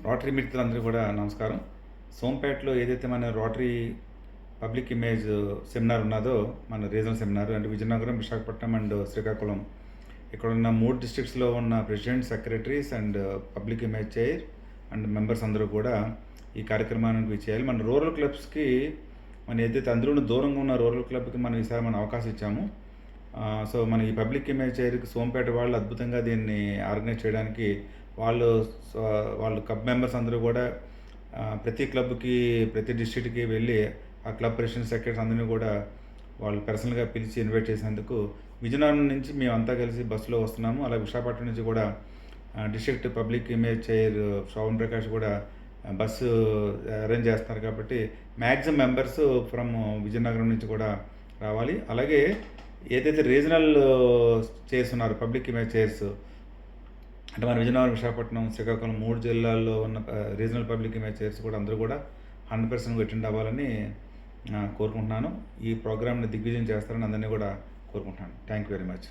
Rotary మిత్రులందరికీ కూడా నమస్కారం. సోంపేటలో ఏదైతే మన రోటరీ పబ్లిక్ ఇమేజ్ సెమినార్ ఉన్నదో, మన రీజనల్ సెమినార్ అంటే విజయనగరం, విశాఖపట్నం అండ్ శ్రీకాకుళం ఇక్కడ ఉన్న 3 డిస్ట్రిక్ట్స్లో ఉన్న president, secretaries and public image chair and members అందరూ కూడా ఈ కార్యక్రమానికి చేయాలి. మన రూరల్ క్లబ్స్కి మనం ఏదైతే అందరూ దూరంగా ఉన్న రూరల్ క్లబ్కి మనం ఈసారి మనం అవకాశం ఇచ్చాము. సో మన ఈ పబ్లిక్ ఇమేజ్ చైర్కి సోంపేట వాళ్ళు అద్భుతంగా దీన్ని ఆర్గనైజ్ చేయడానికి వాళ్ళు వాళ్ళు క్లబ్ మెంబర్స్ అందరూ కూడా ప్రతి క్లబ్కి, ప్రతి డిస్ట్రిక్ట్కి వెళ్ళి ఆ క్లబ్ ప్రెసిడెంట్, సెక్రటరీస్ అందరినీ కూడా వాళ్ళు పర్సనల్గా పిలిచి ఇన్వైట్ చేసినందుకు విజయనగరం నుంచి మేమంతా కలిసి బస్సులో వస్తున్నాము. అలాగే విశాఖపట్నం నుంచి కూడా district public image chair Shravan Prakash కూడా బస్సు అరేంజ్ చేస్తున్నారు. కాబట్టి మ్యాక్సిమం మెంబర్స్ ఫ్రమ్ విజయనగరం నుంచి కూడా రావాలి. అలాగే ఏదైతే రీజనల్ చైర్స్ ఉన్నారు, పబ్లిక్ ఇమేజ్ చైర్స్ అంటే మన విజయనగరం, విశాఖపట్నం, శ్రీకాకుళం 3 జిల్లాల్లో ఉన్న రీజనల్ పబ్లిక్ ఇమేజ్ చైర్స్ కూడా అందరూ కూడా 100% అటెండ్ అవ్వాలని కోరుకుంటున్నాను. ఈ ప్రోగ్రామ్ని దిగ్విజయం చేస్తారని అందరినీ కూడా కోరుకుంటున్నాను. Thank you very much.